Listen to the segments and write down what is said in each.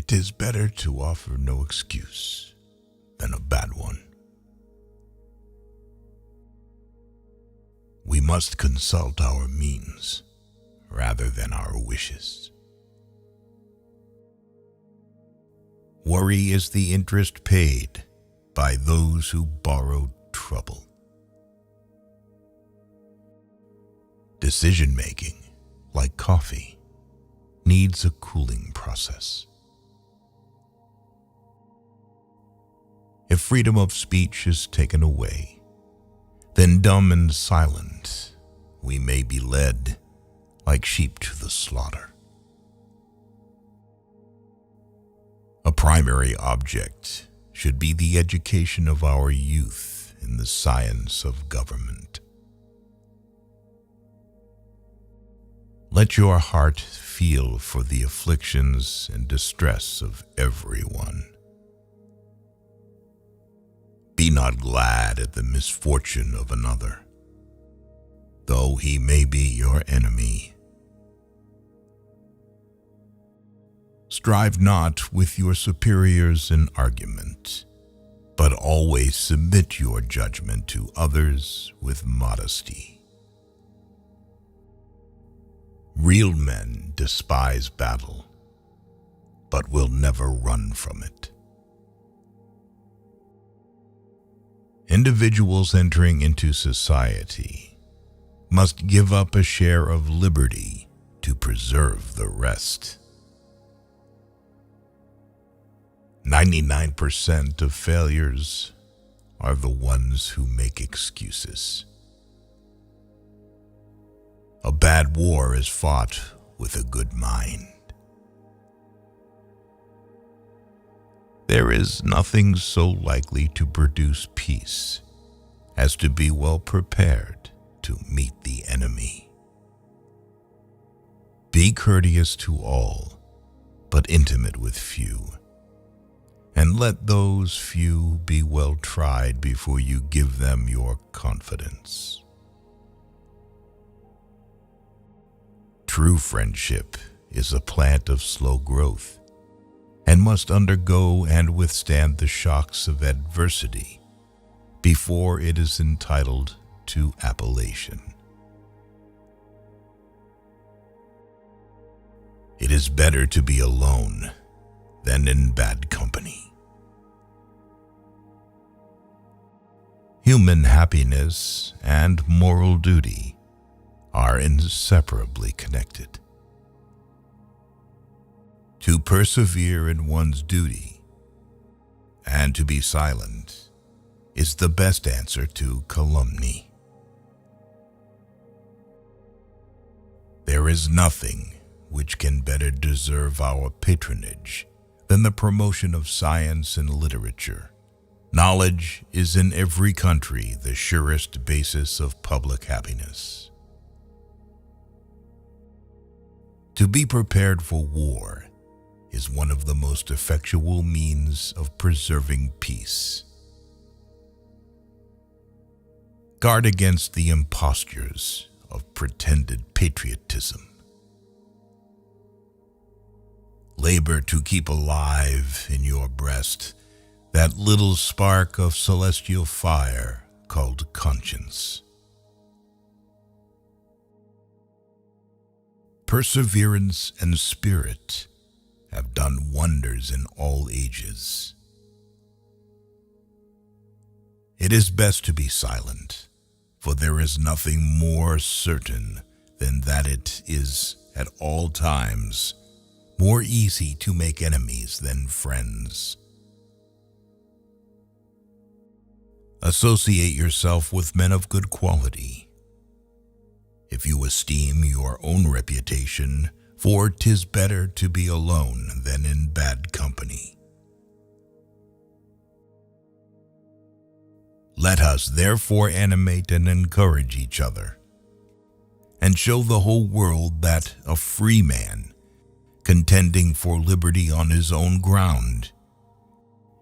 It is better to offer no excuse than a bad one. We must consult our means rather than our wishes. Worry is the interest paid by those who borrowed trouble. Decision-making, like coffee, needs a cooling process. If freedom of speech is taken away, then dumb and silent we may be led like sheep to the slaughter. A primary object should be the education of our youth in the science of government. Let your heart feel for the afflictions and distress of everyone. Be not glad at the misfortune of another, though he may be your enemy. Strive not with your superiors in argument, but always submit your judgment to others with modesty. Real men despise battle, but will never run from it. Individuals entering into society must give up a share of liberty to preserve the rest. 99% of failures are the ones who make excuses. A bad war is fought with a good mind. There is nothing so likely to produce peace as to be well prepared to meet the enemy. Be courteous to all, but intimate with few, and let those few be well tried before you give them your confidence. True friendship is a plant of slow growth and must undergo and withstand the shocks of adversity before it is entitled to appellation. It is better to be alone than in bad company. Human happiness and moral duty are inseparably connected. To persevere in one's duty and to be silent is the best answer to calumny. There is nothing which can better deserve our patronage than the promotion of science and literature. Knowledge is in every country the surest basis of public happiness. To be prepared for war is one of the most effectual means of preserving peace. Guard against the impostures of pretended patriotism. Labor to keep alive in your breast that little spark of celestial fire called conscience. Perseverance and spirit have done wonders in all ages. It is best to be silent, for there is nothing more certain than that it is at all times more easy to make enemies than friends. Associate yourself with men of good quality. If you esteem your own reputation, for 'tis better to be alone than in bad company. Let us therefore animate and encourage each other, and show the whole world that a free man, contending for liberty on his own ground,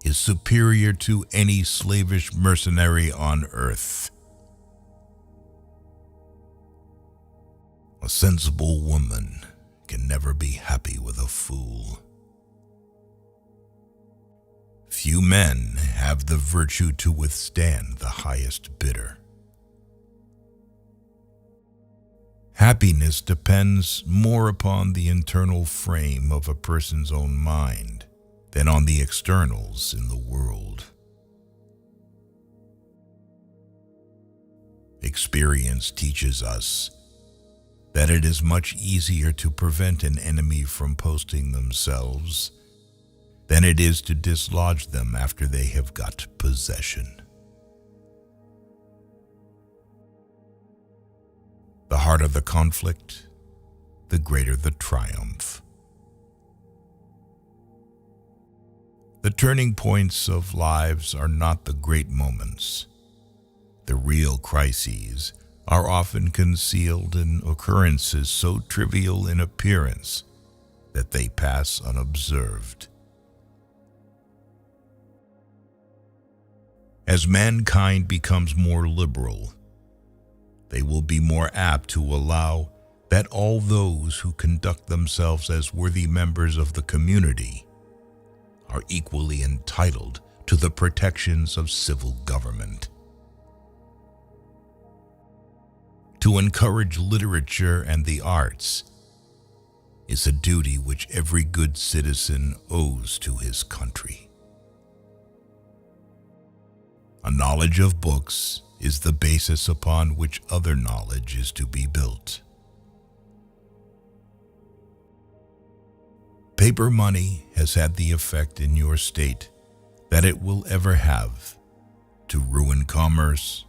is superior to any slavish mercenary on earth. A sensible woman can never be happy with a fool. Few men have the virtue to withstand the highest bidder. Happiness depends more upon the internal frame of a person's own mind than on the externals in the world. Experience teaches us that it is much easier to prevent an enemy from posting themselves than it is to dislodge them after they have got possession. The harder the conflict, the greater the triumph. The turning points of lives are not the great moments. The real crises are often concealed in occurrences so trivial in appearance that they pass unobserved. As mankind becomes more liberal, they will be more apt to allow that all those who conduct themselves as worthy members of the community are equally entitled to the protections of civil government. To encourage literature and the arts is a duty which every good citizen owes to his country. A knowledge of books is the basis upon which other knowledge is to be built. Paper money has had the effect in your state that it will ever have to ruin commerce,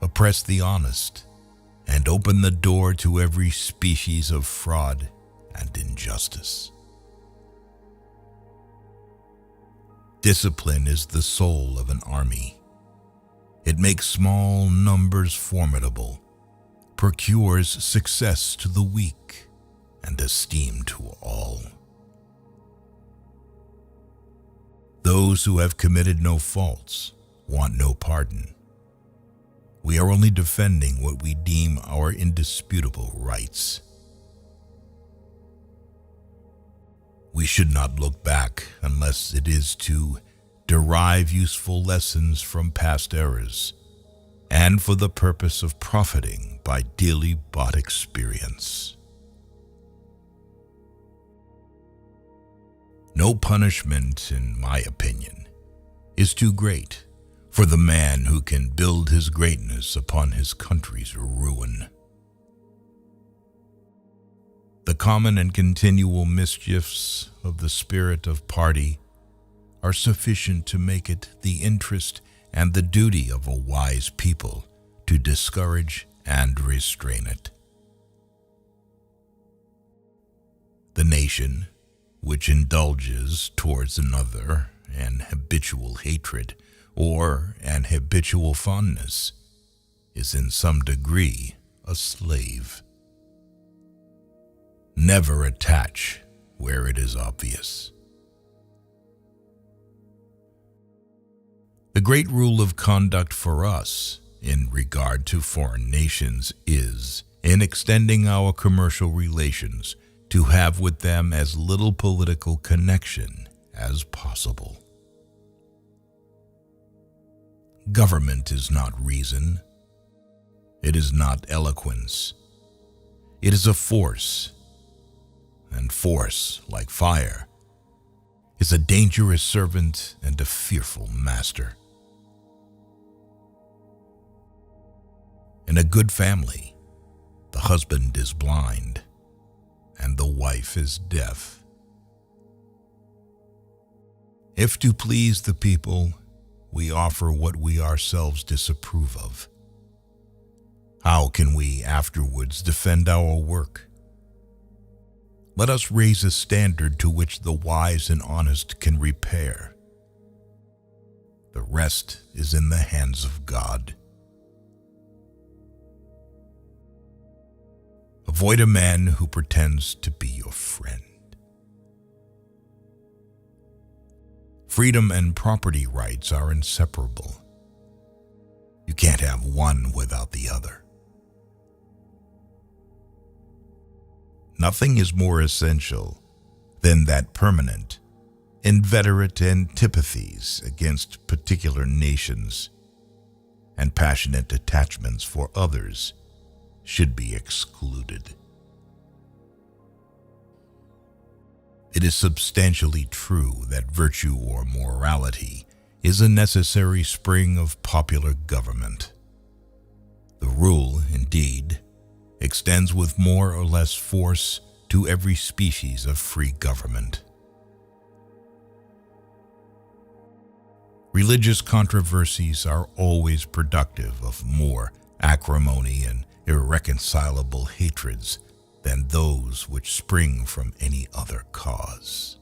oppress the honest, and open the door to every species of fraud and injustice. Discipline is the soul of an army. It makes small numbers formidable, procures success to the weak, and esteem to all. Those who have committed no faults want no pardon. We are only defending what we deem our indisputable rights. We should not look back unless it is to derive useful lessons from past errors, and for the purpose of profiting by dearly bought experience. No punishment, in my opinion, is too great for the man who can build his greatness upon his country's ruin. The common and continual mischiefs of the spirit of party are sufficient to make it the interest and the duty of a wise people to discourage and restrain it. The nation, which indulges towards another an habitual hatred or an habitual fondness, is in some degree a slave. Never attach where it is obvious. The great rule of conduct for us in regard to foreign nations is, in extending our commercial relations, to have with them as little political connection as possible. Government is not reason. It is not eloquence. It is a force, and force, like fire, is a dangerous servant and a fearful master. In a good family, the husband is blind and the wife is deaf. If to please the people, we offer what we ourselves disapprove of, how can we afterwards defend our work? Let us raise a standard to which the wise and honest can repair. The rest is in the hands of God. Avoid a man who pretends to be your friend. Freedom and property rights are inseparable. You can't have one without the other. Nothing is more essential than that permanent, inveterate antipathies against particular nations, and passionate attachments for others should be excluded. It is substantially true that virtue or morality is a necessary spring of popular government. The rule, indeed, extends with more or less force to every species of free government. Religious controversies are always productive of more acrimony and irreconcilable hatreds than those which spring from any other cause.